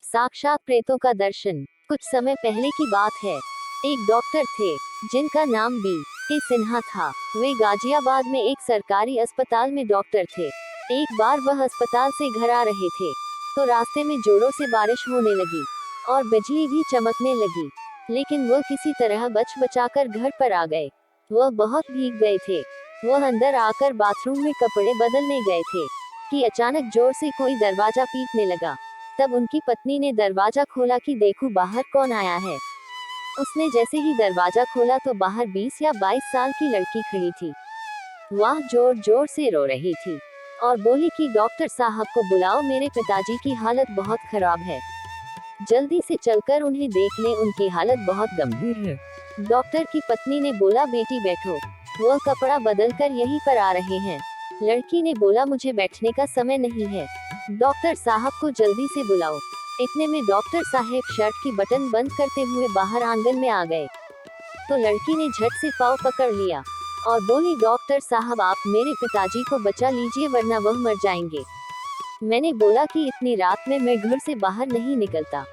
साक्षात प्रेतों का दर्शन। कुछ समय पहले की बात है। एक डॉक्टर थे जिनका नाम बी के सिन्हा था। वे गाजियाबाद में एक सरकारी अस्पताल में डॉक्टर थे। एक बार वह अस्पताल से घर आ रहे थे तो रास्ते में जोरों से बारिश होने लगी और बिजली भी चमकने लगी, लेकिन वह किसी तरह बच बचाकर घर पर आ गए। वह बहुत भीग गए थे। वह अंदर आकर बाथरूम में कपड़े बदलने गए थे कि अचानक जोर से कोई दरवाजा पीटने लगा। तब उनकी पत्नी ने दरवाजा खोला कि देखो बाहर कौन आया है। उसने जैसे ही दरवाजा खोला तो बाहर 20 या 22 साल की लड़की खड़ी थी। वह जोर जोर से रो रही थी और बोली कि डॉक्टर साहब को बुलाओ, मेरे पिताजी की हालत बहुत खराब है, जल्दी से चलकर उन्हें देख लें, उनकी हालत बहुत गंभीर है। डॉक्टर की पत्नी ने बोला बेटी बैठो, वह कपड़ा बदलकर यहीं पर आ रहे हैं। लड़की ने बोला मुझे बैठने का समय नहीं है, डॉक्टर साहब को जल्दी से बुलाओ। इतने में डॉक्टर साहब शर्ट की बटन बंद करते हुए बाहर आंगन में आ गए तो लड़की ने झट से पाँव पकड़ लिया और बोली डॉक्टर साहब आप मेरे पिताजी को बचा लीजिए वरना वह मर जाएंगे। मैंने बोला कि इतनी रात में मैं घर से बाहर नहीं निकलता।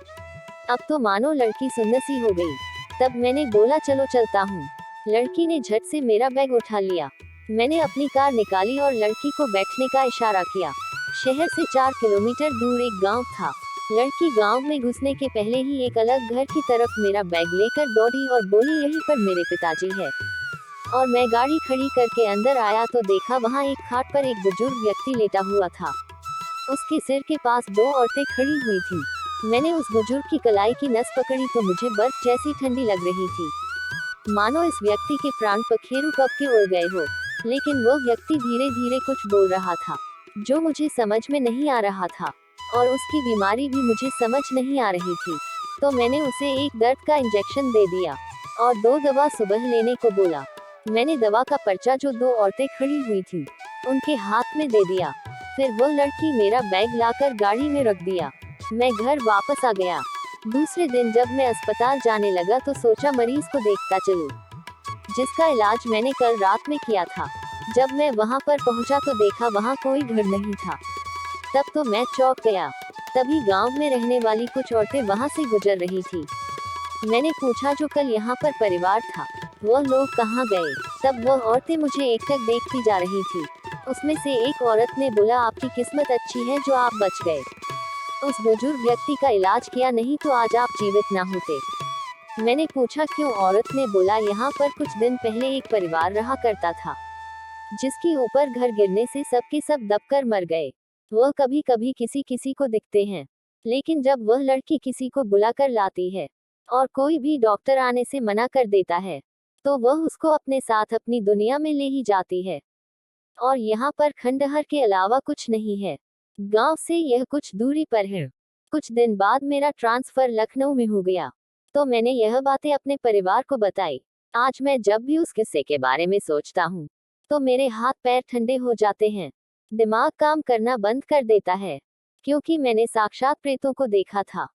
अब तो मानो लड़की सुन्नसी हो गई। तब मैंने बोला चलो चलता हूँ। लड़की ने झट से मेरा बैग उठा लिया। मैंने अपनी कार निकाली और लड़की को बैठने का इशारा किया। शहर से 4 किलोमीटर दूर एक गांव था। लड़की गांव में घुसने के पहले ही एक अलग घर की तरफ मेरा बैग लेकर दौड़ी और बोली यहीं पर मेरे पिताजी है। और मैं गाड़ी खड़ी करके अंदर आया तो देखा वहाँ एक खाट पर एक बुजुर्ग व्यक्ति लेटा हुआ था। उसके सिर के पास 2 औरतें खड़ी हुई थी। मैंने उस बुजुर्ग की कलाई की नस पकड़ी तो मुझे बर्फ जैसी ठंडी लग रही थी, मानो इस व्यक्ति के प्राण पखेरु कब के उड़ गए हो। लेकिन वो व्यक्ति धीरे धीरे कुछ बोल रहा था जो मुझे समझ में नहीं आ रहा था और उसकी बीमारी भी मुझे समझ नहीं आ रही थी। तो मैंने उसे एक दर्द का इंजेक्शन दे दिया और 2 दवा सुबह लेने को बोला। मैंने दवा का पर्चा जो 2 औरतें खड़ी हुई थी उनके हाथ में दे दिया। फिर वो लड़की मेरा बैग लाकर गाड़ी में रख दिया। मैं घर वापस आ गया। दूसरे दिन जब मैं अस्पताल जाने लगा तो सोचा मरीज को देखता चलूं, जिसका इलाज मैंने कल रात में किया था। जब मैं वहां पर पहुंचा तो देखा वहां कोई घर नहीं था। तब तो मैं चौंक गया। तभी गांव में रहने वाली कुछ औरतें वहां से गुजर रही थी। मैंने पूछा जो कल यहाँ पर परिवार था वह लोग कहाँ गए। तब वह औरतें मुझे एकटक देखती जा रही थी। उसमें से एक औरत ने बोला आपकी किस्मत अच्छी है जो आप बच गए। उस बुजुर्ग व्यक्ति का इलाज किया नहीं तो आज आप जीवित ना होते। मैंने पूछा क्यों। औरत ने बोला यहाँ पर कुछ दिन पहले एक परिवार रहा करता था जिसके ऊपर घर गिरने से सबके सब दबकर मर गए। वह कभी कभी किसी किसी को दिखते हैं, लेकिन जब वह लड़की किसी को बुलाकर लाती है और कोई भी डॉक्टर आने से मना कर देता है तो वह उसको अपने साथ अपनी दुनिया में ले ही जाती है। और यहाँ पर खंडहर के अलावा कुछ नहीं है। गांव से यह कुछ दूरी पर है। कुछ दिन बाद मेरा ट्रांसफर लखनऊ में हो गया तो मैंने यह बातें अपने परिवार को बताई। आज मैं जब भी उस किस्से के बारे में सोचता हूँ तो मेरे हाथ पैर ठंडे हो जाते हैं। दिमाग काम करना बंद कर देता है, क्योंकि मैंने साक्षात प्रेतों को देखा था।